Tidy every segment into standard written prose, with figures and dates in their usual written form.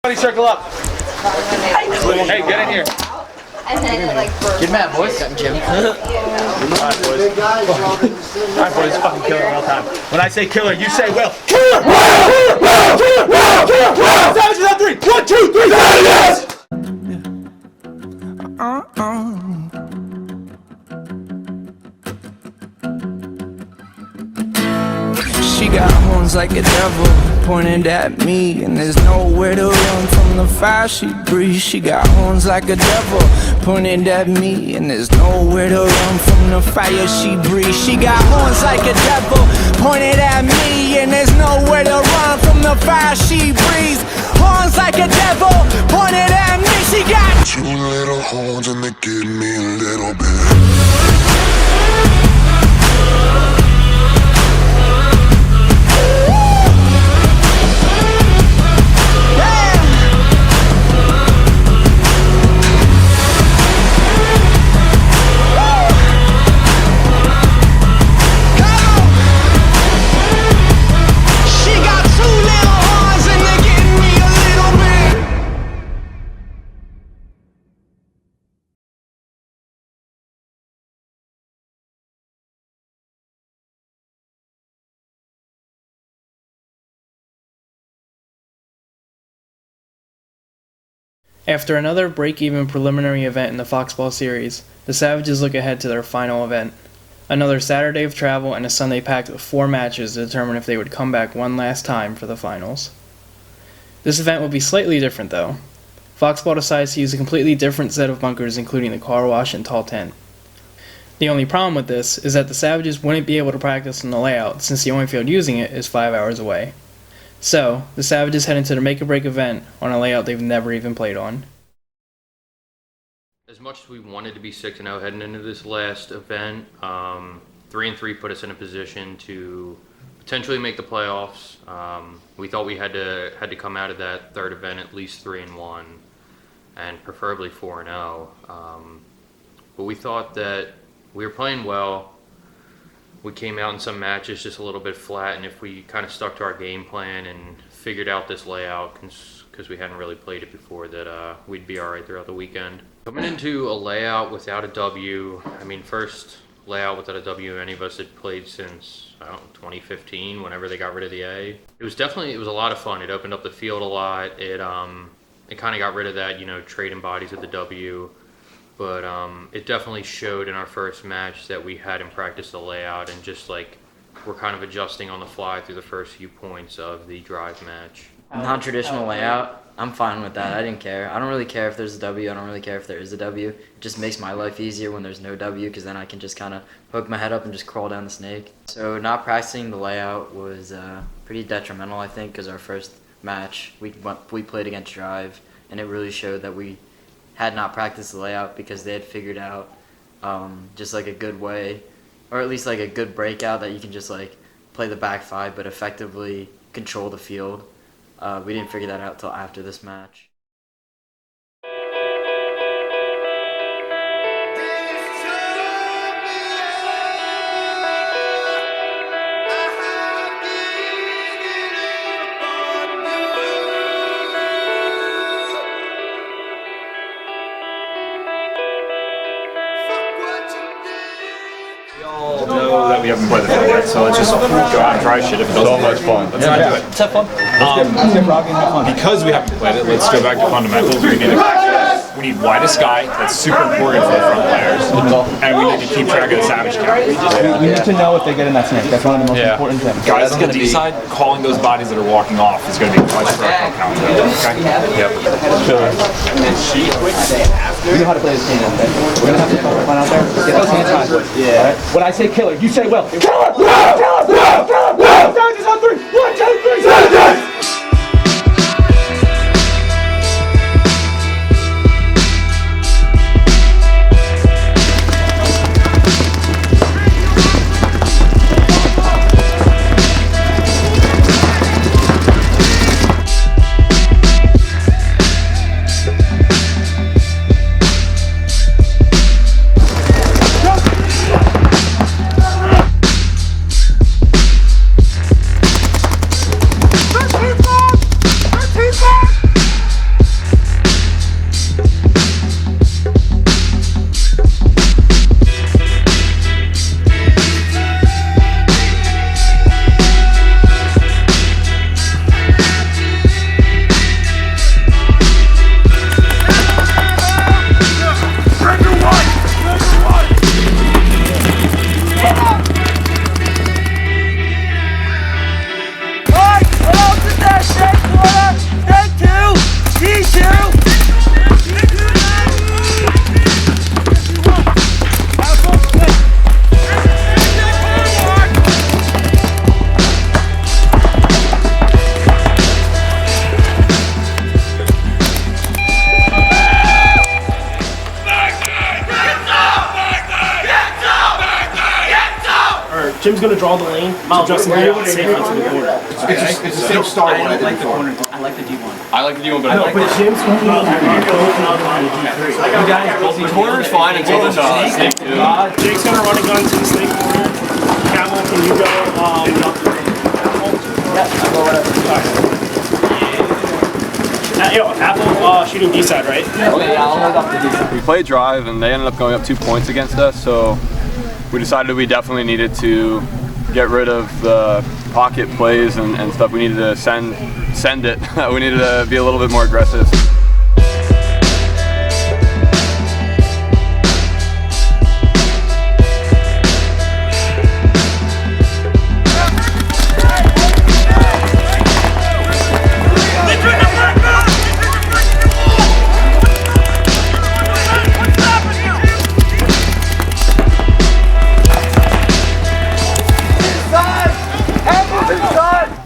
Everybody circle up. Hey, get in here. And then it like burst. Good man, boys. Jim. Alright, boys. Alright, boys. Fucking killer all time. When I say killer, you say Will. Killer! Killer! Savages on three. 1, 2, 3, Savages! She got horns like a devil pointed at me, and there's nowhere to run from the fire she breathes. She got horns like a devil pointed at me, and there's nowhere to run from the fire she breathes. She got horns like a devil pointed at me, and there's nowhere to run from the fire she breathes. Horns like a devil pointed at me. She got 2 little horns and they give me a little bit. After another break-even preliminary event in the Foxball series, the Savages look ahead to their final event. Another Saturday of travel and a Sunday packed with 4 matches to determine if they would come back one last time for the finals. This event will be slightly different though. Foxball decides to use a completely different set of bunkers, including the car wash and tall tent. The only problem with this is that the Savages wouldn't be able to practice on the layout since the only field using it is 5 hours away. So, the Savages head into their make-or-break event on a layout they've never even played on. As much as we wanted to be 6-0 heading into this last event, 3-3 put us in a position to potentially make the playoffs. We thought we had to come out of that third event at least 3-1, and preferably 4-0. But we thought that we were playing well. We came out in some matches just a little bit flat, and if we kind of stuck to our game plan and figured out this layout, because we hadn't really played it before, that we'd be all right throughout the weekend. Coming into a layout without a W, I mean, first layout without a W any of us had played since, I don't know, 2015, whenever they got rid of the A. It was a lot of fun. It opened up the field a lot. It kind of got rid of that, trading bodies with the W. But it definitely showed in our first match that we hadn't practiced the layout, and just like we're kind of adjusting on the fly through the first few points of the drive match. Non-traditional layout, I'm fine with that. I didn't care. I don't really care if there's a W. I don't really care if there is a W. It just makes my life easier when there's no W, because then I can just kind of poke my head up and just crawl down the snake. So not practicing the layout was pretty detrimental, I think, because our first match we played against drive, and it really showed that we had not practiced the layout, because they had figured out just like a good way, or at least like a good breakout that you can just like play the back 5 but effectively control the field. We didn't figure that out till after this match. Know that we haven't played the field yet, so let's just go out and try shit if it doesn't. So much fun. Let's not do it. Let's have fun. Because we haven't played it, let's go back to fundamentals. We need widest sky. That's super important for the front players, and we need to keep track of the Savage count. We need to know if they get in that snake. That's one of the most important things. Guys on the D side, calling those bodies that are walking off is going to be much for our count. Okay. Yep. Sure. We know how to play this game, okay? We're going to have to fun out there. Get those hands high. Yeah. Right? When I say killer, you say Will. Killer! Killer! Killer! Killer! Killer! Savages on 3! 1, 2, 3, Savages! Jim's gonna draw the lane, so Justin can get safe into the corner. It's the same star one I like the corner. I like the D1. I like the D1, but I like But Jim's gonna be on the D3. You guys, corner's fine until the snake. Jake's gonna run a gun to the snake corner. Camel, can you go? Apple shooting D side, right? okay, yeah, I'll hold up the D1. We played drive and they ended up going up 2 points against us, so we decided we definitely needed to get rid of the pocket plays and stuff. We needed to send it. We needed to be a little bit more aggressive.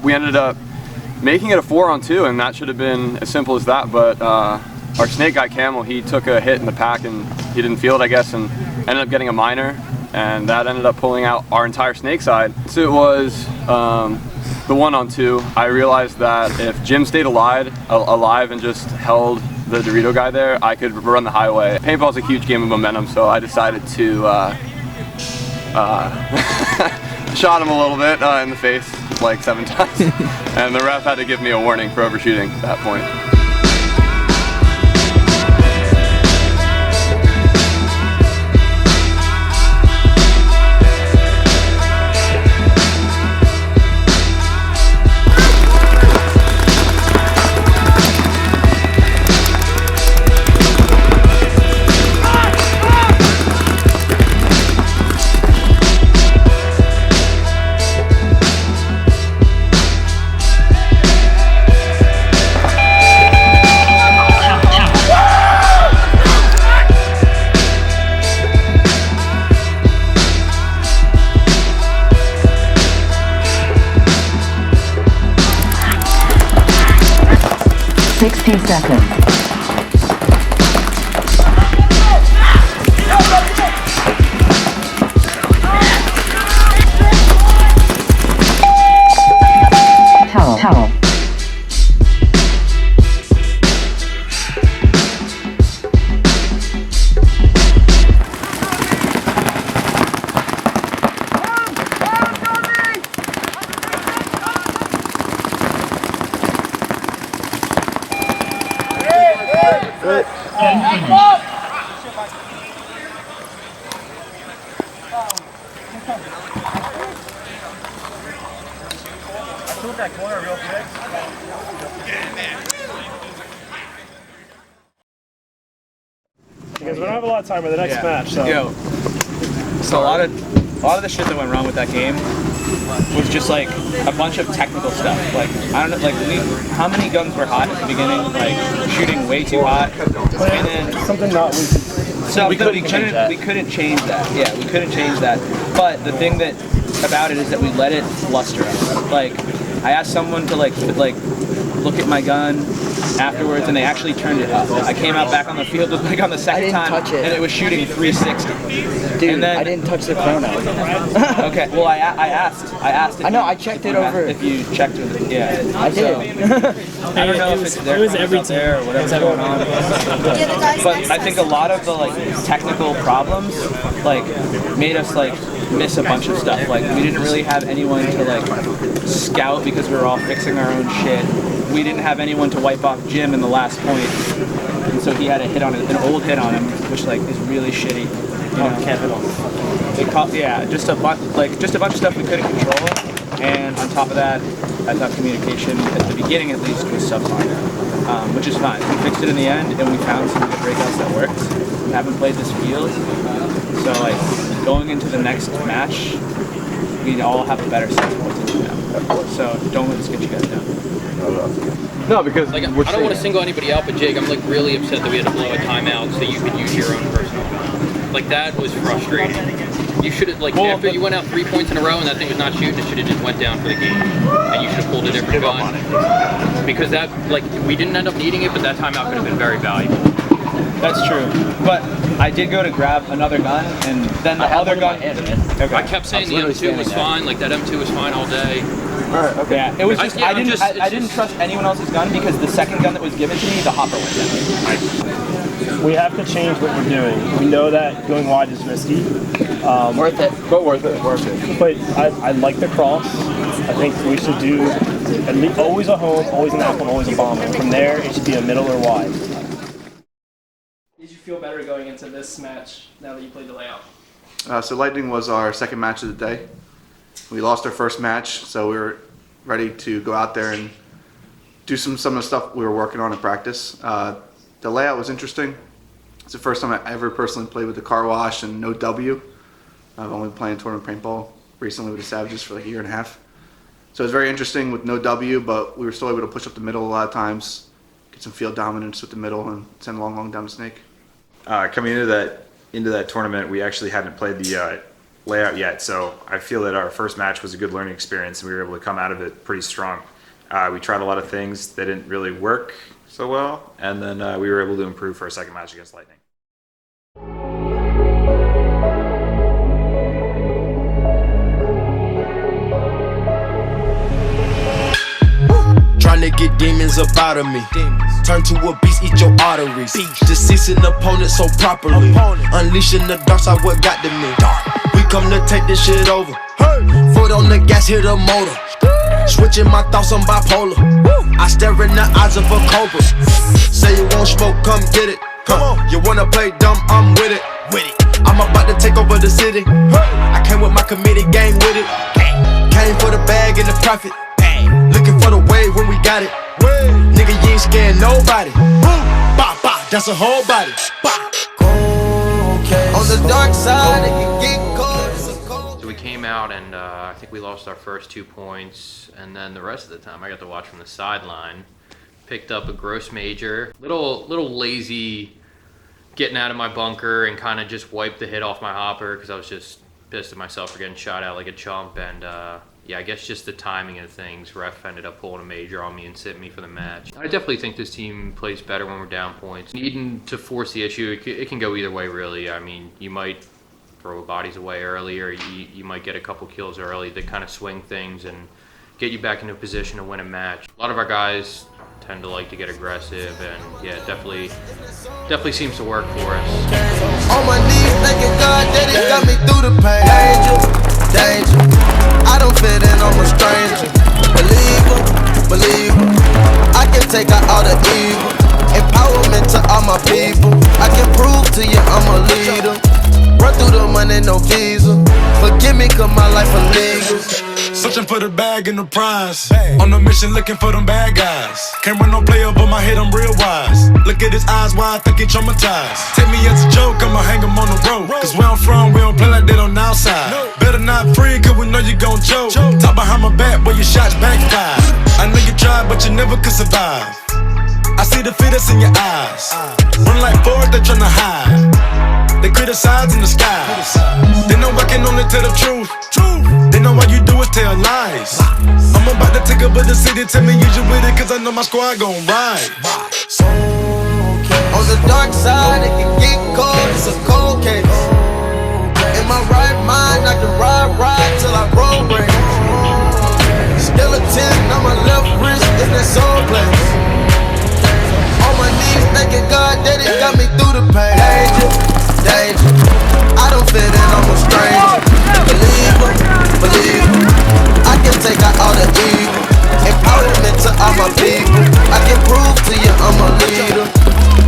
We ended up making it a 4-on-2, and that should have been as simple as that, but our snake guy Camel, he took a hit in the pack and he didn't feel it, I guess, and ended up getting a minor, and that ended up pulling out our entire snake side. So it was the 1-on-2. I realized that if Jim stayed alive and just held the Dorito guy there, I could run the highway. Paintball's a huge game of momentum, so I decided to shot him a little bit in the face like 7 times, and the ref had to give me a warning for overshooting at that point. 60 seconds. Towel. Because we don't have a lot of time for the next match. So. So a lot of the shit that went wrong with that game was just like a bunch of technical stuff. Like I don't know, like how many guns were hot at the beginning? Like shooting way too hot, and then something not we couldn't change that. Yeah, we couldn't change that. But the thing that about it is that we let it fluster us. Like I asked someone to like look at my gun afterwards, and they actually turned it up. I came out back on the field with like on the second time, and it was shooting 360. Dude, and then, I didn't touch the chrono. Okay, well I asked. I know, I checked it over. If you checked with it, yeah. I did. So, I don't know if it's their out there or whatever's going on. But I think a lot of the like technical problems like made us like miss a bunch of stuff. Like we didn't really have anyone to like scout because we were all fixing our own shit. We didn't have anyone to wipe off Jim in the last point, and so he had a hit on it, an old hit on him, which like is really shitty. You know, can't hit on. Just a bunch of stuff we couldn't control, and on top of that, I thought communication at the beginning at least was subpar, which is fine. We fixed it in the end, and we found some good breakouts that worked. We haven't played this field, so like going into the next match, we all have a better sense of what to do now. So don't let this get you guys down. No, because like I don't want to single anybody out, but Jake, I'm like really upset that we had to blow a timeout so you could use your own personal gun. Like that was frustrating. You should have after you went out 3 points in a row and that thing was not shooting, it should have just went down for the game, and you should have pulled a different gun. Because that we didn't end up needing it, but that timeout could have been very valuable. That's true. But I did go to grab another gun, and then the other gun. I kept saying the M2 was fine. Like that M2 was fine all day. Alright, okay. Yeah, it was just I didn't trust anyone else's gun because the second gun that was given to me, the hopper went down. We have to change what we're doing. We know that going wide is risky. Worth it. But worth it. Worth it. But I like the cross. I think we should do at least always a home, always an apple, always a bomb. And from there, it should be a middle or wide. Did you feel better going into this match now that you played the layout? So Lightning was our second match of the day. We lost our first match, so we were ready to go out there and do some of the stuff we were working on in practice. The layout was interesting. It's the first time I ever personally played with the car wash and no W. I've only been playing tournament paintball recently with the Savages for like a year and a half. So it was very interesting with no W, but we were still able to push up the middle a lot of times, get some field dominance with the middle, and send long down the snake. Coming into that tournament, we actually hadn't played the layout yet, so I feel that our first match was a good learning experience, and we were able to come out of it pretty strong. We tried a lot of things that didn't really work so well, and then we were able to improve for our second match against Lightning. Trying to get demons up out of me. Turn to a beast, eat your arteries. Deceasing opponents so properly. Unleashing the dark side, what got to me. We come to take this shit over. Foot on the gas, hit a motor. Switching my thoughts, I'm bipolar. I stare in the eyes of a cobra. Say you won't smoke, come get it. Come on, you wanna play dumb, I'm with it. I'm about to take over the city. I came with my committee gang with it. Came for the bag and the profit. Looking for the wave when we got it. Nigga, you ain't scared nobody. Bah, bah, that's a whole body. Bah. On the dark side, it can get cold. So we came out and I think we lost our first 2 points, and then the rest of the time I got to watch from the sideline. Picked up a gross major, little lazy getting out of my bunker and kind of just wiped the hit off my hopper because I was just pissed at myself for getting shot out like a chump. And yeah, I guess just the timing of things. Ref ended up pulling a major on me and sitting me for the match. I definitely think this team plays better when we're down points. Needing to force the issue, it can go either way really. I mean, you might throw bodies away early, or you might get a couple kills early that kind of swing things and get you back into a position to win a match. A lot of our guys tend to like to get aggressive, and yeah, definitely seems to work for us. On my knees, thanking God that it got me through the pain. Danger, I don't fit in, I'm a stranger. Believer, I can take out all the evil. Empowerment to all my people. I can prove to you I'm a leader. Run through the money, no visa. Forgive me, cause my life illegal. Searching for the bag and the prize. On a mission looking for them bad guys. Can't run no player, but my head I'm real wise. Look at his eyes, why I think he traumatized. Take me as a joke, I'ma hang him on the road. Cause where I'm from, we don't play like that on the outside. Better not free, cause we know you gon' choke. Talk behind my back, boy, your shots backfire. I know you tried, but you never could survive. I see the fear that's in your eyes. Run like forward, they tryna hide. They criticize in the skies. They know I can only tell the truth. They know all you do is tell lies. I'm about to take over the city, tell me use you with it, cause I know my squad gon' ride. On the dark side, it can get cold, it's a cold case. In my right mind, I can ride till I roll break. Skeleton on my left wrist, in that soul place. On my knees, thanking God that it got me through the pain. Danger, I don't fit in, I'm a stranger. Believer, I can take out all the evil. Empowerment to all my people. I can prove to you I'm a leader.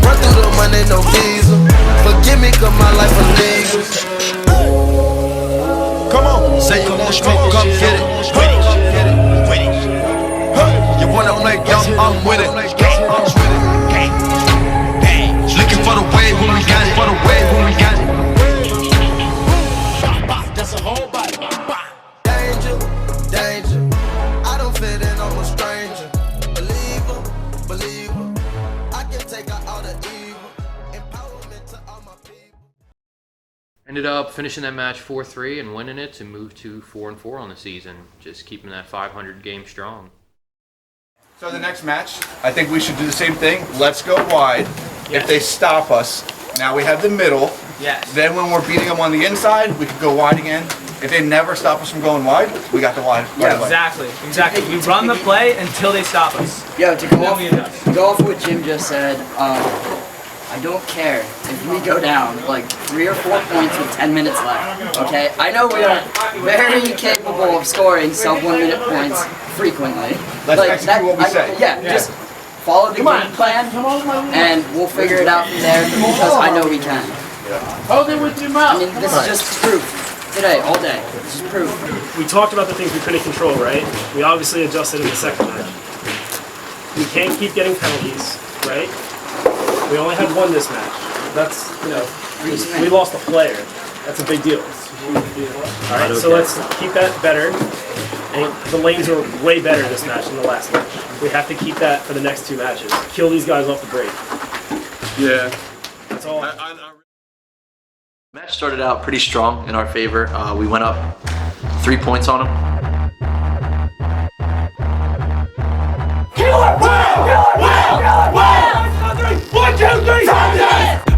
Run through the money, no visa. Forgive me, cause my life illegal. Come on, say you want smoke, come get it. You wanna play dumb, I'm with it. Looking for the wave when we got it. For the wave when we got it. That's a whole body. Danger. I don't fit in, I'm a stranger. Believer. I can take out all the evil. Empowerment to all my people. Ended up finishing that match 4-3 and winning it to move to 4-4 on the season. Just keeping that 500 game strong. So the next match, I think we should do the same thing. Let's go wide. If they stop us, now we have the middle. Yes. Then when we're beating them on the inside, we can go wide again. If they never stop us from going wide, we got the wide. Yeah, right away. exactly. We run the play until they stop us. Yo, to go off what Jim just said, I don't care if we go down like 3 or 4 points with 10 minutes left, okay? I know we are very capable of scoring sub 1 minute points frequently. Let's execute what we say. Yeah, just follow the game plan and we'll figure it out from there because I know we can. Hold it with your mouth. I mean, this is just proof. Today, all day. This is proof. We talked about the things we couldn't control, right? We obviously adjusted in the second match. We can't keep getting penalties, right? We only had one this match. That's, we lost a player. That's a big deal. Alright, so let's keep that better. And the lanes are way better this match than the last match. We have to keep that for the next 2 matches. Kill these guys off the break. Yeah. That's all. Match started out pretty strong in our favor. We went up 3 points on them.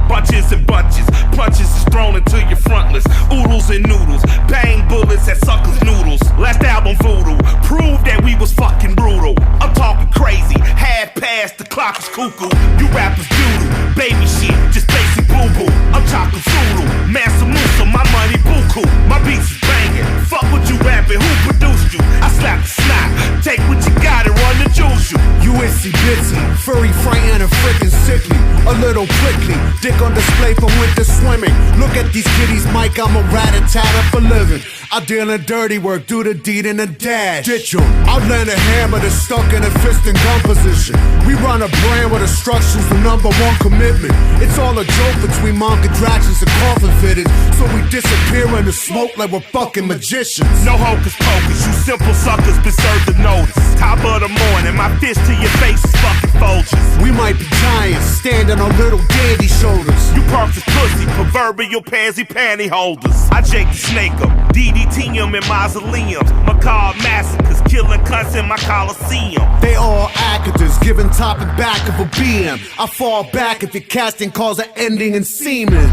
Bunches and bunches, punches is thrown into your frontless. Oodles and noodles, bang bullets at suckers' noodles. Last album voodoo, proved that we was fucking brutal. I'm talking crazy, half past the clock is cuckoo. You rappers doodle, baby shit, just basic boo-boo. I'm talking Zulu, Mansa Musa, my money buku. My beats is banging, fuck what you rapping, who produced you? I slap the snot, take what you got and run the juice you. USC bitsy, furry, frightened, and freaking sickly. A little prickly, dick on display for winter swimming. Look at these kiddies, Mike, I'm a rat-a-tat for living. I deal in dirty work, do the deed in a dash. Ditch 'em, I'll land a hammer that's stuck in a fist and gun position. We run a brand with instructions for #1 commitment. It's all a joke between monk contractions and coffin fitted. So we disappear in the smoke like we're fucking magicians. No hocus pocus, you simple suckers been served the notice. Top of the morning, my fist to your face is fucking Folgers. We might be giants, standing on little dandy shoulders. You punks is pussy, proverbial pansy panty holders. I Jake the snake 'em, DDT 'em in mausoleums. Macabre massacres, killing cunts in my coliseum. They all actors, giving top and back of a BM. I fall back if your casting calls are ending in semen.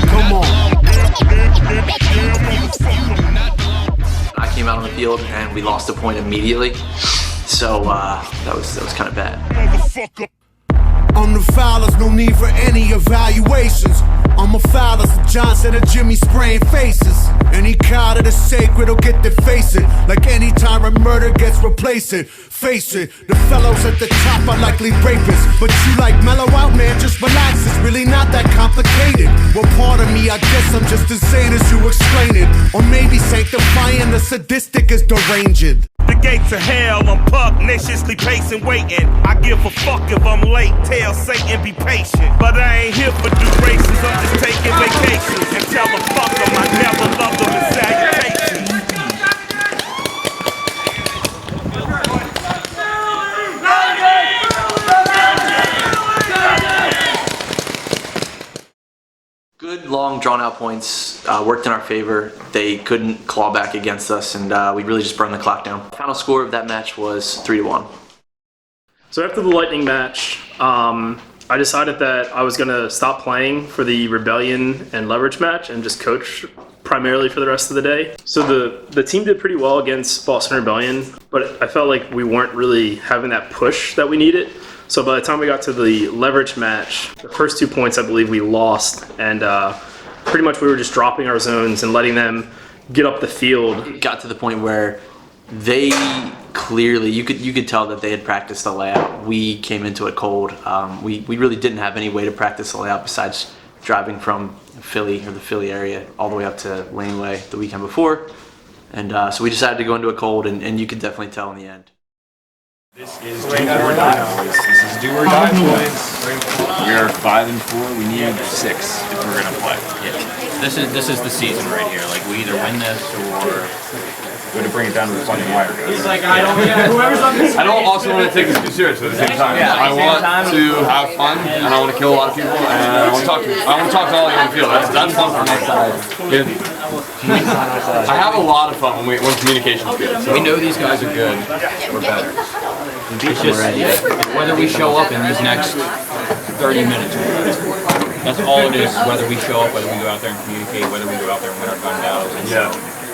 Come on. I came out on the field and we lost a point immediately. So that was kind of bad. I'm the foulers, no need for any evaluations. I'm a fouler, so Johnson and Jimmy spraying faces. Any card of the sacred will get to face it. Like any time a murder gets replaced it. Face it, the fellows at the top are likely rapists. But you like mellow out, man, just relax. It's really not that complicated. Well, part of me, I guess I'm just insane as you explain it. Or maybe sanctifying the sadistic is deranged. The gates of hell, I'm pugnaciously pacing, waiting. I give a fuck if I'm late, tell Satan be patient. But I ain't here for do races, I'm just taking vacations. And tell them fuck them, I never loved them in salutations. Good, long, drawn-out points worked in our favor. They couldn't claw back against us, and we really just burned the clock down. Final score of that match was 3-1. So after the Lightning match, I decided that I was going to stop playing for the Rebellion and Leverage match and just coach primarily for the rest of the day. So the team did pretty well against Boston Rebellion, but I felt like we weren't really having that push that we needed. So by the time we got to the Leverage match, the first 2 points I believe we lost, and pretty much we were just dropping our zones and letting them get up the field. It got to the point where they clearly, you could tell that they had practiced the layout. We came into it cold. We really didn't have any way to practice the layout besides driving from Philly or the Philly area all the way up to Laneway the weekend before. And so we decided to go into it cold, and you could definitely tell in the end. This is do or die, boys. This is do or die, boys. We are 5-4. We need 6 if we're gonna play. Yeah. This is the season right here. Like we either win this or we're gonna bring it down to the fucking wire, guys. He's like, I don't. Yeah, whoever's on this. I don't also want to take this too seriously at the same time. Yeah, I want to have fun, and I want to kill a lot of people, and I want to talk to all of you on the field. That's fun for me. I have a lot of fun when communication's good. So. We know these guys are good. We're better. It's just whether we show up in these next 30 minutes. That's all it is, whether we show up, whether we go out there and communicate, whether we go out there and win our gun battles, and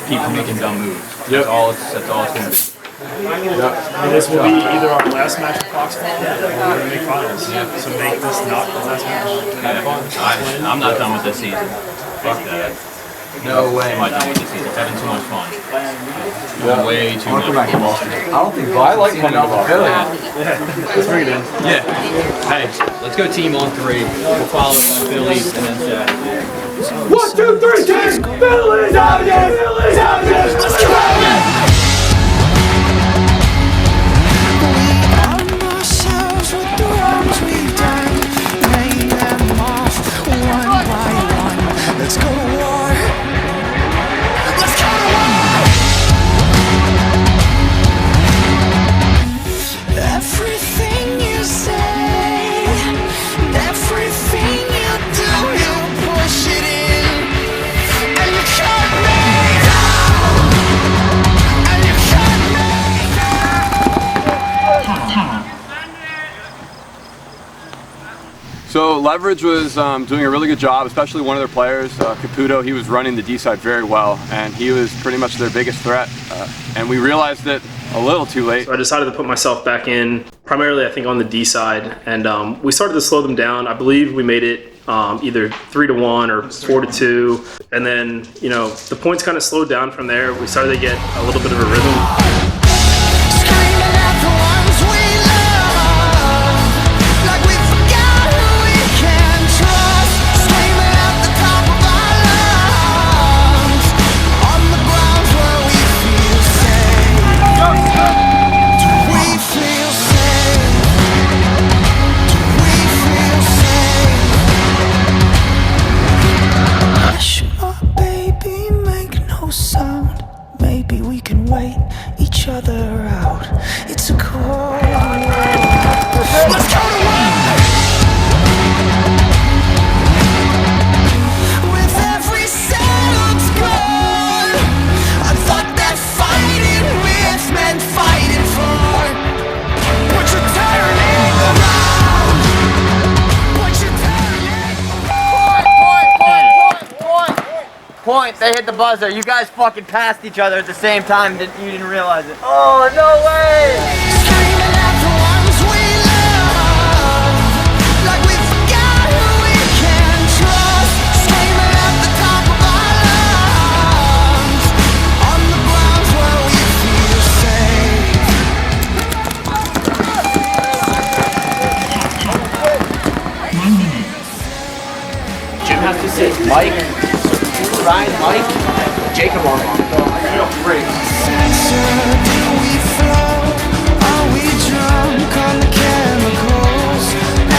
keep making dumb moves. That's all it's going to be. And this will be either our last match of Foxball or we're going to make finals. So make this not the last match. Have fun. I'm not done with this season. Fuck that. No way. I'm not done with this season. Having too much fun. Way too much fun. I don't think I like coming to Philly. Let's bring it in. Yeah. Hey, let's go team on 3. We'll follow Philly and then Saturday. 1, 2, 3, team! Philly's out again! Philly's out again! Let's go! Let's go to war. Let's go to war. Everything you say, everything you do, you push it in, and you cut me down, and you cut me down. So Leverage was doing a really good job, especially one of their players, Caputo. He was running the D side very well, and he was pretty much their biggest threat. And we realized it a little too late. So I decided to put myself back in, primarily I think on the D side, and we started to slow them down. I believe we made it either 3-1 or 4-2, and then the points kind of slowed down from there. We started to get a little bit of a rhythm. Other out. It's a cold war. Let's go to war. With every settled score, I thought that fighting with meant fighting for. But you're turning around. But you're turning. Point. They hit the buzzer. You guys fucking passed each other at the same time. You didn't realize it. Oh, no way! Screaming at the ones we love, like we forgot who we can trust. Screaming at the top of our lungs, on the grounds where we feel safe. Jim has to say Mike. Ryan, Mike, Jacob on break. We flow, are we drunk on the chemicals?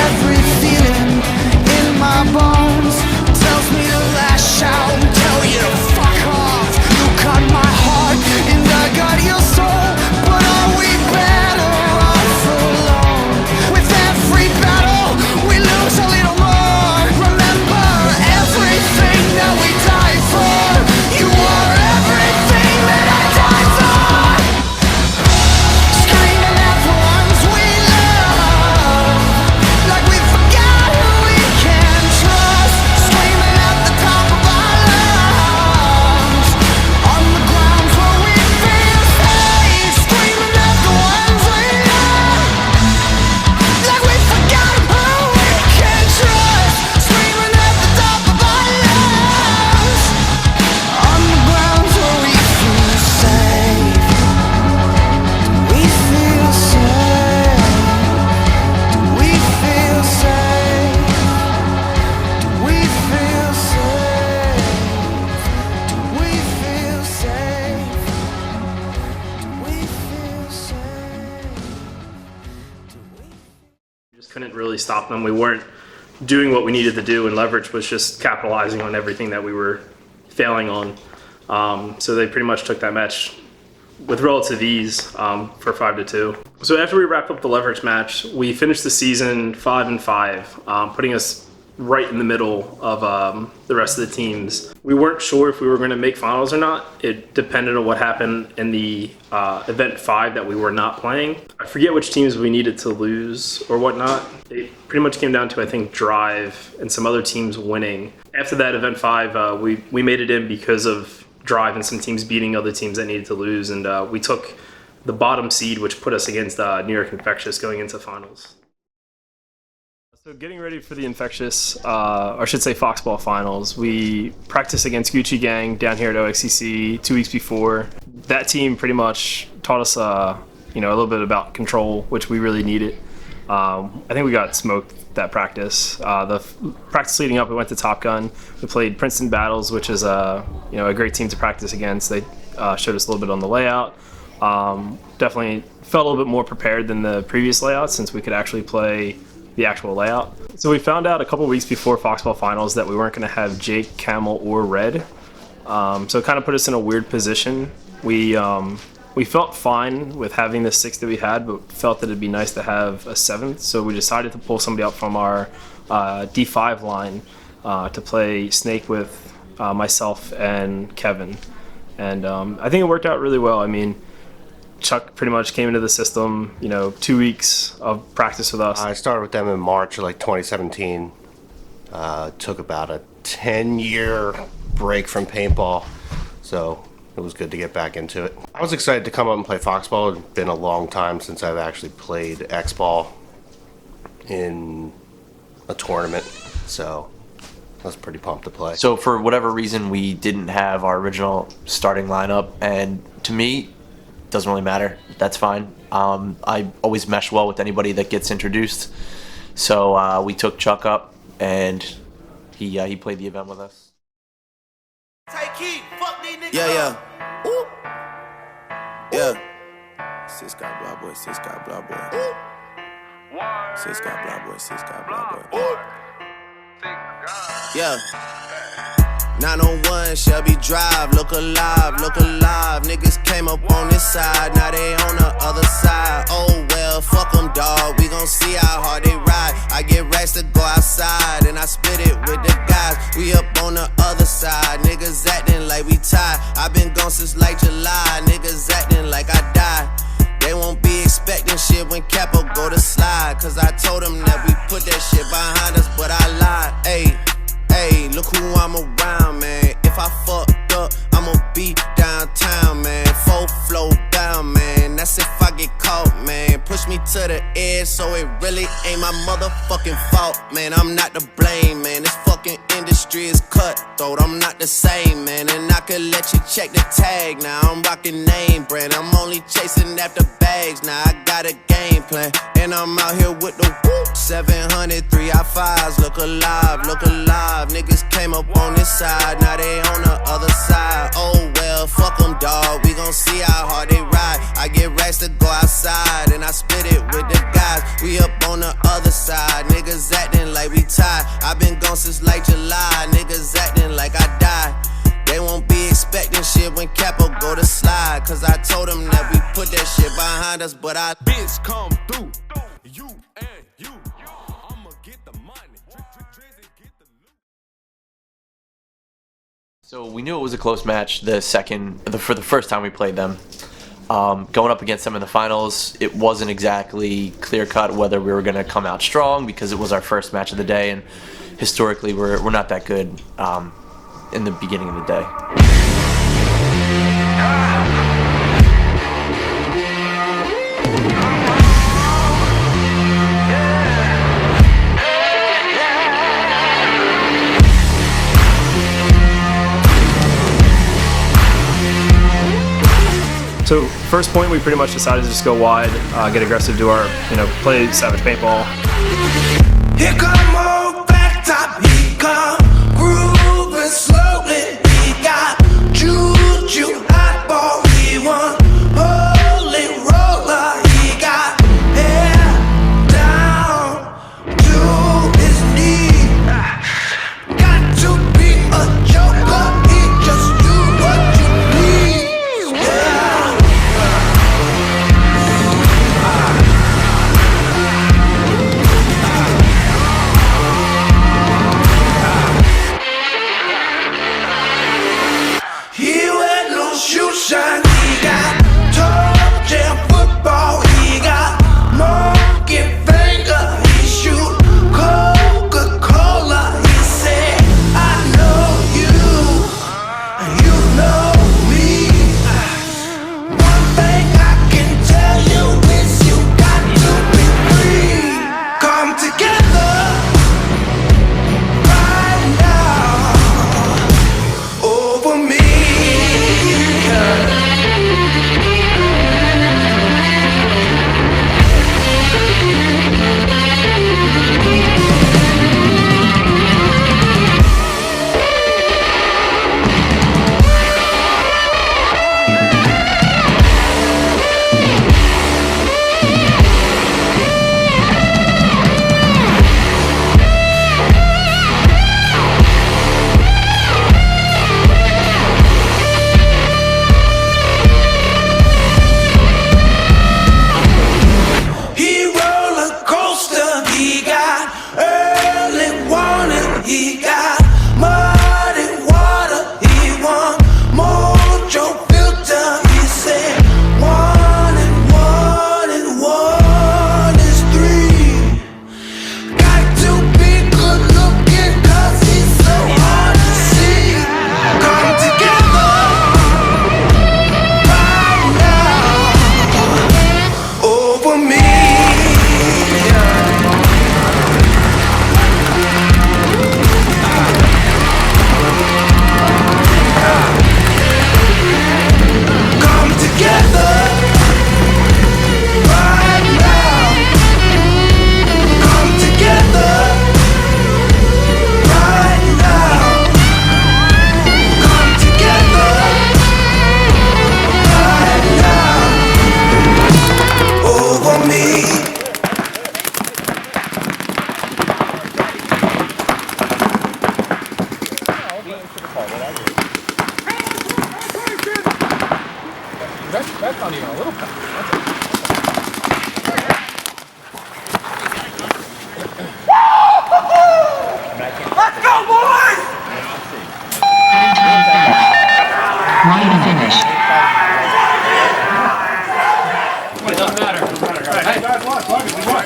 Every feeling in my bones tells me to lash out and tell you to fuck off. You cut my heart and I got your soul, but are we better off alone? With every battle, we lose a little more. Remember everything that we died for. You are everything that I died for. Screaming at the ones we love, like we forgot who we can trust. Screaming at the top of our lungs, on the ground where we feel safe. Screaming at the ones we love, like we forgot who we can trust. Screaming at the top of our lungs, on the ground where we feel safe. We feel safe. We feel safe. We feel safe. We feel safe. We feel safe. We just couldn't really stop them. We weren't doing what we needed to do, and Leverage was just capitalizing on everything that we were failing on. So they pretty much took that match with relative ease for 5-2. So after we wrapped up the Leverage match, we finished the season 5-5, putting us right in the middle of the rest of the teams. We weren't sure if we were going to make finals or not. It depended on what happened in the event 5 that we were not playing. I forget which teams we needed to lose or whatnot. It pretty much came down to, I think, drive and some other teams winning. After that event 5, we made it in because of drive and some teams beating other teams that needed to lose, and we took the bottom seed, which put us against New York Infectious going into finals. So getting ready for the Infectious, or I should say Foxball finals, we practiced against Gucci Gang down here at OXCC 2 weeks before. That team pretty much taught us, a little bit about control, which we really needed. I think we got smoked that practice. The practice leading up, we went to Top Gun. We played Princeton Battles, which is a great team to practice against. They showed us a little bit on the layout. Definitely felt a little bit more prepared than the previous layout since we could actually play the actual layout. So we found out a couple weeks before Foxball finals that we weren't going to have Jake, Camel, or Red. So it kind of put us in a weird position. We felt fine with having the 6 that we had, but felt that it'd be nice to have a 7th. So we decided to pull somebody up from our D5 line to play Snake with myself and Kevin. And I think it worked out really well. I mean, Chuck pretty much came into the system, 2 weeks of practice with us. I started with them in March of 2017. Took about a 10-year break from paintball, so it was good to get back into it. I was excited to come up and play Foxball. It's been a long time since I've actually played X-Ball in a tournament, so I was pretty pumped to play. So for whatever reason, we didn't have our original starting lineup, and to me, doesn't really matter. That's fine. I always mesh well with anybody that gets introduced. So we took Chuck up, and he played the event with us. Yeah. Ooh. Yeah. Sis got BlocBoy, sis got BlocBoy. Sis got BlocBoy, sis got BlocBoy. Yeah. 901 Shelby Drive, look alive, look alive. Niggas came up on this side, now they on the other side. Oh well, fuck them, dawg, we gon' see how hard they ride. I get racks to go outside, and I split it with the guys. We up on the other side, niggas acting like we tied. I been gone since like July, niggas acting like I died. They won't be expecting shit when Capo go to slide, cause I told them that we put that shit behind us, but I lied. Hey, look who I'm around, man. If I fucked up, I'ma be downtown, man. Full flow down, man. That's if I get caught, man. Push me to the edge, so it really ain't my motherfucking fault, man. I'm not to blame, man. This fucking industry is cutthroat. I'm not the same, man. And I could let you check the tag. Now I'm rocking name brand. I'm only chasing after bags. Now I got a game plan, and I'm out here with the whoop. 700 3i5s, look alive, look alive. Niggas came up on this side, now they on the other side. Oh well, fuck them, dawg, we gon' see how hard they ride. I get racks to go outside, and I split it with the guys. We up on the other side, niggas acting like we tied. I been gone since like July, niggas acting like I died. They won't be expecting shit when Capo go to slide, cause I told them that we put that shit behind us, but I bitch come through. You and you, I'ma get the money. So we knew it was a close match for the first time we played them. Going up against them in the finals, it wasn't exactly clear-cut whether we were going to come out strong because it was our first match of the day, and historically we're not that good in the beginning of the day. So first point, we pretty much decided to just go wide, get aggressive, do our, play savage paintball. Here come old back top, he come grooving slowly. He got juju, hot ball, he want holy roller. He got hair down to his knee. Got to be a joker, he just do what you please. Yeah.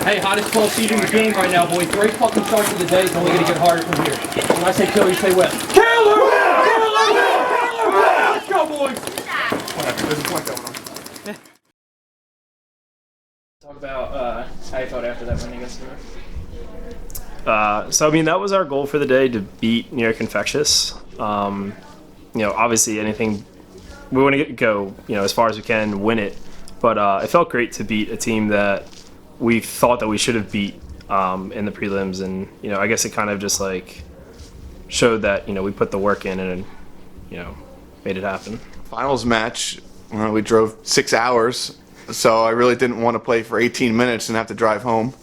Hey, hottest 12 seed in the game right now, boys. Great fucking start to the day. It's only gonna get harder from here. When I say kill, you say whip. Killer! Let's go, boys! There's a point going on. Talk about how you felt after that win against New York. So I mean, that was our goal for the day, to beat New York Infectious. Obviously anything, we want to go, as far as we can, win it. But it felt great to beat a team that we thought that we should have beat in the prelims, and I guess it kind of just like showed that we put the work in and made it happen. Finals match, we drove 6 hours, so I really didn't want to play for 18 minutes and have to drive home.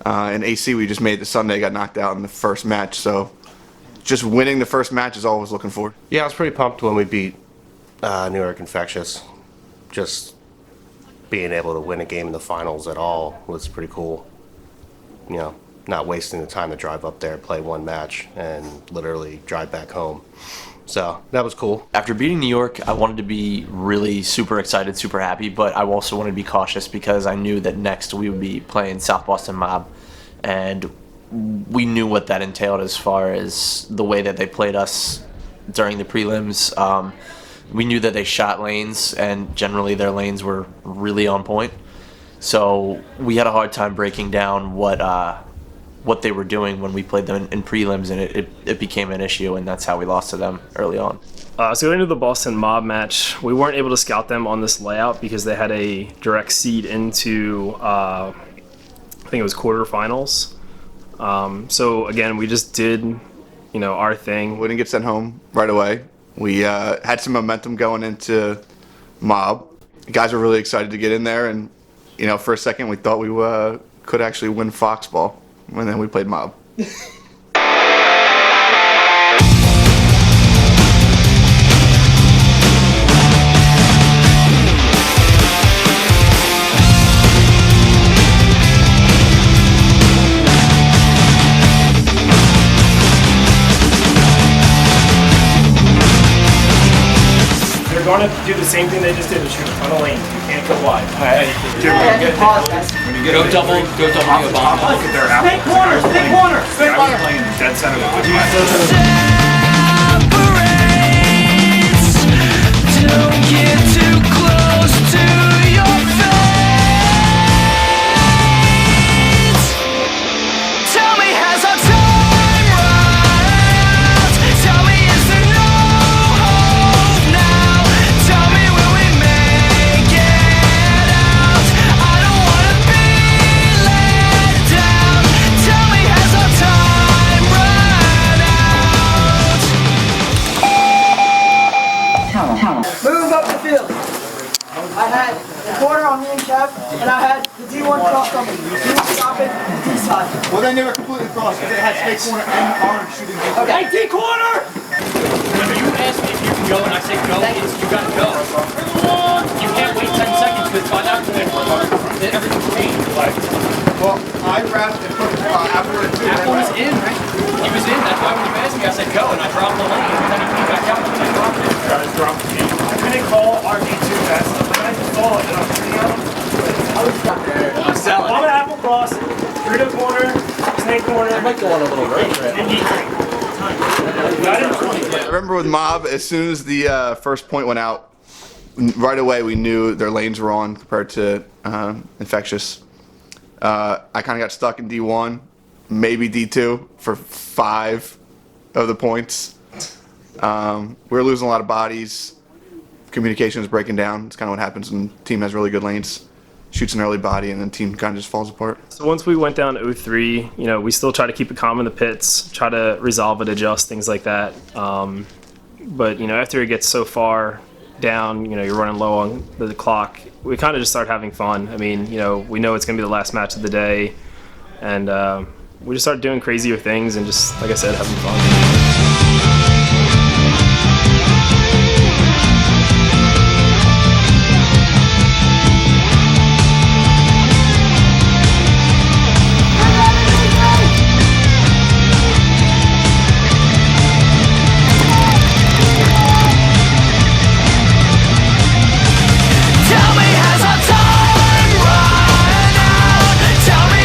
In AC, we just made the Sunday, got knocked out in the first match, so just winning the first match is all I was looking for. Yeah, I was pretty pumped when we beat New York Infectious. Just being able to win a game in the finals at all was pretty cool. Not wasting the time to drive up there, play one match, and literally drive back home. So that was cool. After beating New York, I wanted to be really super excited, super happy, but I also wanted to be cautious because I knew that next we would be playing South Boston Mob, and we knew what that entailed as far as the way that they played us during the prelims. We knew that they shot lanes, and generally their lanes were really on point. So we had a hard time breaking down what they were doing when we played them in prelims, and it became an issue, and that's how we lost to them early on. So going into the Boston Mob match, we weren't able to scout them on this layout because they had a direct seed into, I think it was quarterfinals. So again, we just did, our thing. We didn't get sent home right away. We had some momentum going into Mob. The guys were really excited to get in there, and for a second we thought we could actually win Foxball, and then we played Mob. They're going to do the same thing they just did, to shoot a ton of lanes. You can't go wide. Hey, go double, go bomb. Look at their apple. Stay corner, stay corner, stay corner. Playing dead center. Don't get too close to your face. Tell me, has our time run out? Tell me, is there no hope now? Tell me, will we make it out? I don't wanna be let down. Tell me, has our time run out? Move up the field. I had the corner on me and Kev, and I had the D1 crossed on me. D1 stopping, and D side. Well, they never completely crossed because they had straight corner and orange shooting. Okay, D corner! When you ask me if you can go and I say go, it's you gotta go. You can't wait 10 seconds because by that point, everything's changed. Well, I grabbed and put Apple in too. Apple was in, right? He was in, that's why when you asked me, I said go, and I dropped the lane, and then he came back out, and I dropped it. Guys dropped the game. I couldn't call RB2 fast enough. When I saw it, and I'm shooting at him, I'm selling. I'm an apple cross, through the corner, snake corner. I might go on a little road trip. And I remember with Mob, as soon as the first point went out, right away we knew their lanes were on compared to Infectious. I kind of got stuck in D1, maybe D2 for 5 of the points. We were losing a lot of bodies. Communication was breaking down. It's kind of what happens when the team has really good lanes. Shoots an early body and then the team kind of just falls apart. So once we went down 0-3, we still try to keep it calm in the pits, try to resolve it, adjust, things like that. But, after it gets so far down, you're running low on the clock, we kind of just start having fun. I mean, we know it's going to be the last match of the day, and we just start doing crazier things and just, like I said, having fun. Tell me, has our time run out? Tell me,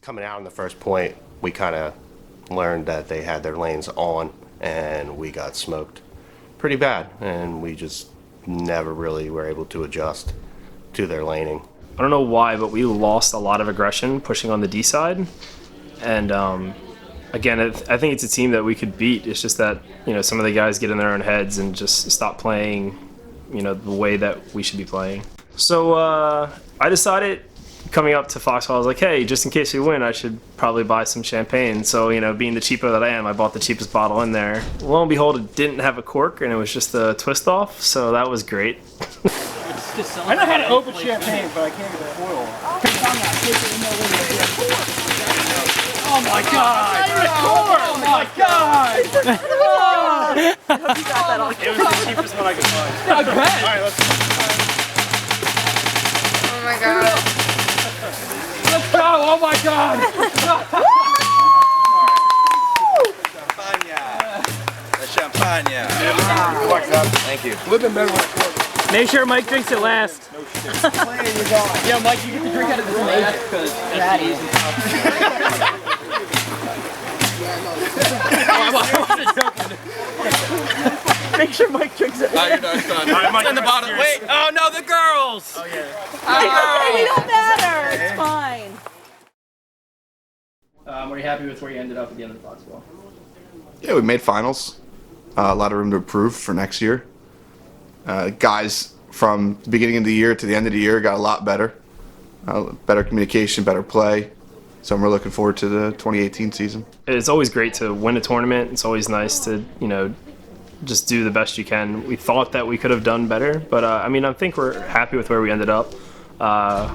Coming out on the first point, we kind of learned that they had their lanes on, and we got smoked pretty bad, and we just never really were able to adjust to their laning. I don't know why, but we lost a lot of aggression pushing on the D side. And again, I think it's a team that we could beat. It's just that, some of the guys get in their own heads and just stop playing, the way that we should be playing. So I decided coming up to Foxball, I was like, hey, just in case we win, I should probably buy some champagne. So, being the cheapo that I am, I bought the cheapest bottle in there. Lo and behold, it didn't have a cork, and it was just a twist off, so that was great. I know how to open champagne, but I can't get the foil. Oh my god! Oh my god! It was the cheapest one I could find. I bet! Alright, let's go. Oh my god. Let's go! Oh my god! Champagne. Thank you. Make sure Mike drinks it last. Yeah, Mike, you get to drink out of this last because that's easy. Make sure Mike drinks it. Oh, you're not done. All right, Mike, in the bottom. Wait. Oh no, the girls. Oh yeah. Okay, we don't matter. It's fine. Were you happy with where you ended up at the end of the Foxball? Yeah, we made finals. A lot of room to improve for next year. Guys from the beginning of the year to the end of the year got a lot better. Better communication, better play. So we're looking forward to the 2018 season. It's always great to win a tournament. It's always nice to, just do the best you can. We thought that we could have done better, but I think we're happy with where we ended up. A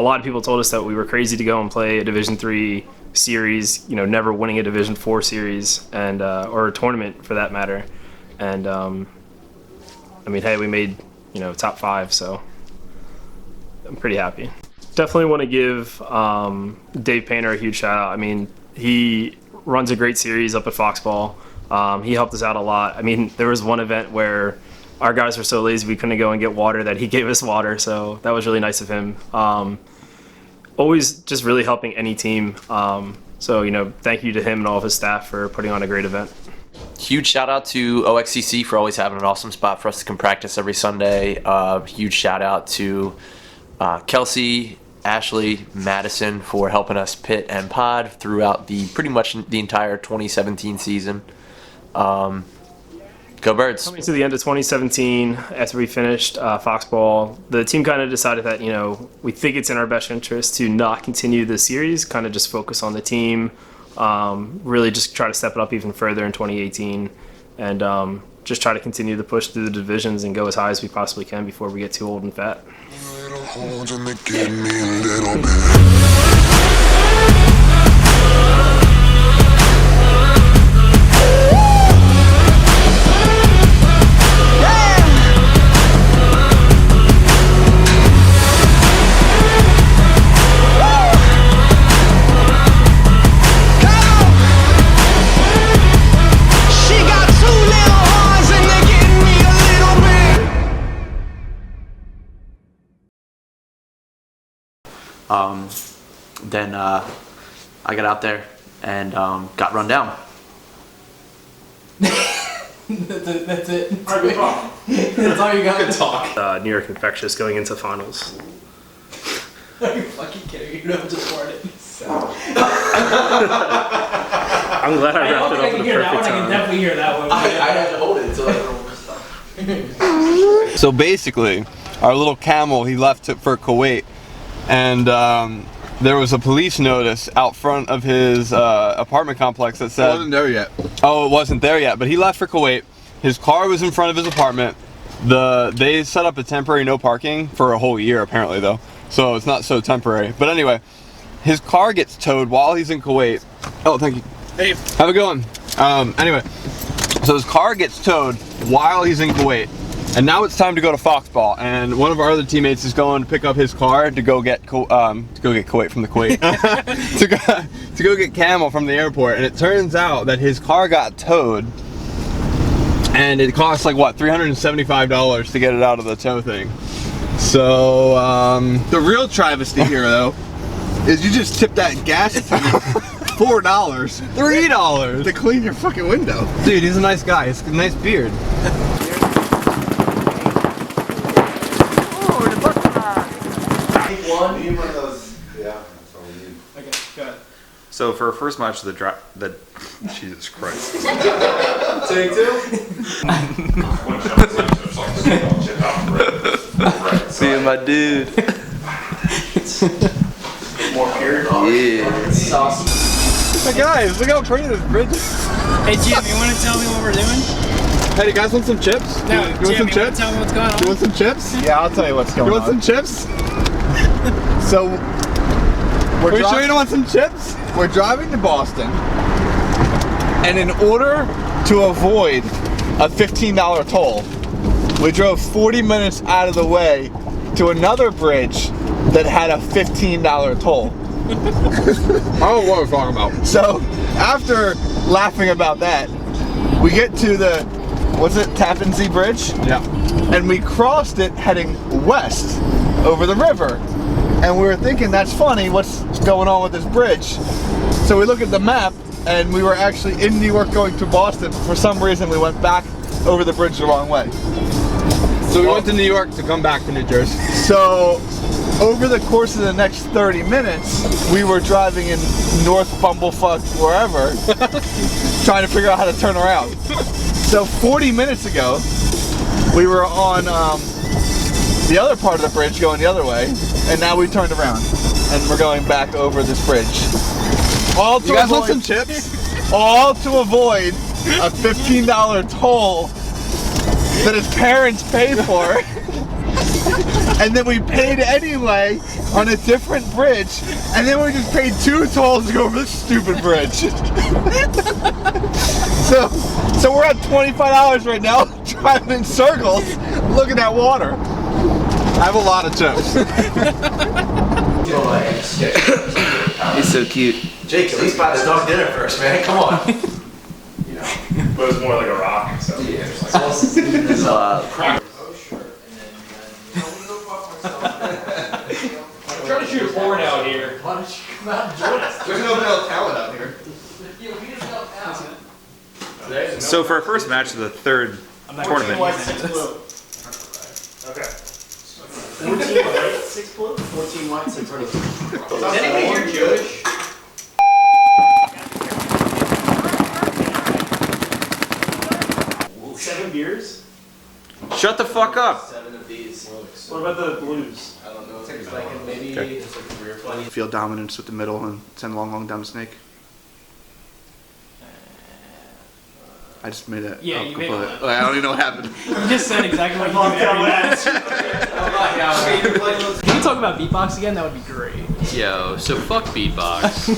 lot of people told us that we were crazy to go and play a Division III series, never winning a Division IV series and or a tournament for that matter. And hey, we made top 5, so I'm pretty happy. Definitely want to give Dave Painter a huge shout out. He runs a great series up at Foxball. He helped us out a lot. There was one event where our guys were so lazy we couldn't go and get water that he gave us water, so that was really nice of him. Always just really helping any team. So thank you to him and all of his staff for putting on a great event. Huge shout out to OXCC for always having an awesome spot for us to come practice every Sunday. Huge shout out to Kelsey, Ashley, Madison for helping us pit and pod throughout pretty much the entire 2017 season. Go Birds. Coming to the end of 2017, after we finished Foxball, the team kind of decided that, we think it's in our best interest to not continue the series, kind of just focus on the team, really just try to step it up even further in 2018, and just try to continue to push through the divisions and go as high as we possibly can before we get too old and fat. Little horns and they give me a little bit. Then I got out there and got run down. That's it. That's all you got to talk. New York Infectious going into finals. Are you fucking kidding? You don't just word it. I'm glad I wrapped it up in the perfect I can time. definitely hear that one. I had to hold it until I So basically, our little camel, he left it for Kuwait, and there was a police notice out front of his apartment complex that said... It wasn't there yet. Oh, it wasn't there yet, but he left for Kuwait. His car was in front of his apartment. They set up a temporary no parking for a whole year, apparently, though. So it's not so temporary. But anyway, his car gets towed while he's in Kuwait. Oh, thank you. Hey. Have a good one. Anyway, so his car gets towed while he's in Kuwait. And now it's time to go to Foxball, and one of our other teammates is going to pick up his car to go get Kuwait from the Kuwait, to go get Camel from the airport. And it turns out that his car got towed, and it costs like what, $375 to get it out of the tow thing. So the real travesty here, though, is you just tip that gas attendant $4. $3 to clean your fucking window. Dude, he's a nice guy. He's got a nice beard. So for our first match of the Jesus Christ. Take two. See you, my dude. More period. Yeah. Hey guys, look how pretty this bridge is. Hey Jim, you want to tell me what we're doing? Hey, you guys want some chips? No, you want Jim, some you chips? want to tell me what's going on? You want some chips? Yeah, I'll tell you what's going on. You want some chips? So Are you sure you don't want some chips? We're driving to Boston, and in order to avoid a $15 toll, we drove 40 minutes out of the way to another bridge that had a $15 toll. I don't know what we're talking about. So after laughing about that, we get to the, what's it, Tappan Zee Bridge? Yeah. And we crossed it heading west over the river. And we were thinking, that's funny, what's going on with this bridge? So we look at the map, and we were actually in New York going to Boston. For some reason, we went back over the bridge the wrong way. So we went to New York to come back to New Jersey. So over the course of the next 30 minutes, we were driving in North Bumblefuck, wherever, trying to figure out how to turn around. So 40 minutes ago, we were on the other part of the bridge going the other way, and now we turned around and we're going back over this bridge. All to You guys avoid, want some chips? All to avoid a $15 toll that his parents paid for. And then we paid anyway on a different bridge, and then we just paid 2 tolls to go over this stupid bridge. so we're at $25 right now, driving in circles, looking at water. I have a lot of chips. He's so cute. Jake, at least buy the dog dinner first, man. Come on. But it was more like a rock, so. Yeah. I'm trying to shoot a porn out here. Why don't you come out and join us? There's no real talent out here. So for our first match of the third tournament. Okay. 14 white, 6 blue? 14 white, 6 blue. Is anybody here Jewish? Seven beers? Shut the fuck up. 7 of these. What about the blues? I don't know. It's like maybe it's like 3 or 4. Feel dominance with the middle and send long down the snake. I just made it. Yeah, you made it. I don't even know what happened. You just said exactly what you do every match. Can we talk about beatbox again? That would be great. Yo, so fuck beatbox.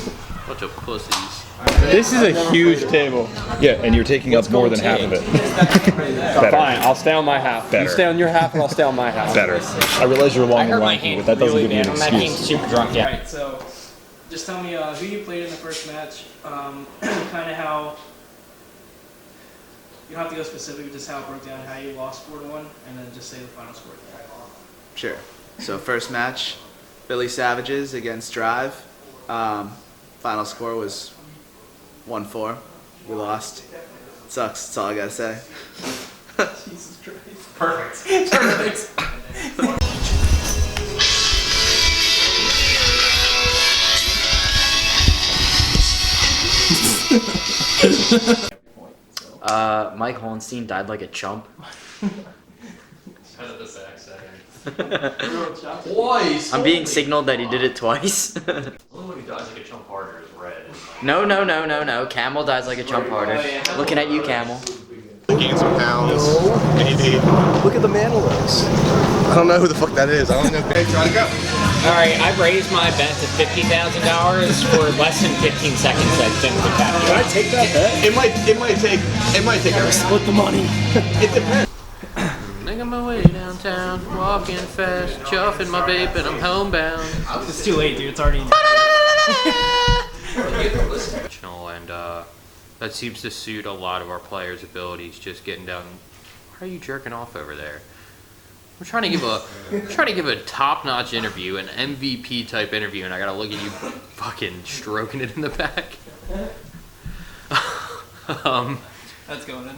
Bunch of pussies. This is a huge table. Yeah, and you're taking up more than half of it. Fine, I'll stay on my half. Better. You stay on your half, and I'll stay on my half. Better. I realize you're long and lanky, but that doesn't give you an excuse. Super drunk, yeah. Alright, so just tell me who you played in the first match, kind of how. You don't have to go specific, just how it broke down, how you lost 4-1, and then just say the final score. Sure. So first match, Philly Savages against Drive. Final score was 1-4. We lost. Sucks. That's all I gotta say. Jesus Christ. Perfect. Mike Hollenstein died like a chump. Because of the sack second. Twice. I'm being signaled that he did it twice. The only one who dies like a chump harder is red. No. Camel dies like a chump harder. Looking at you, Camel. Gain some pounds. Maybe. Look at the Manilos. I don't know who the fuck that is. I don't know. Hey, try to go. Alright, I raised my bet to $50,000 for less than 15 seconds, I think, to capture. Can I take that bet? It might take a split the money. It depends. Making my way downtown, walking fast, chuffing my vape, and I'm homebound. It's too late, dude. It's already. And that seems to suit a lot of our players' abilities, just getting down. Why are you jerking off over there? I'm trying to give a top-notch interview, an MVP type interview, and I gotta look at you fucking stroking it in the back. That's going in.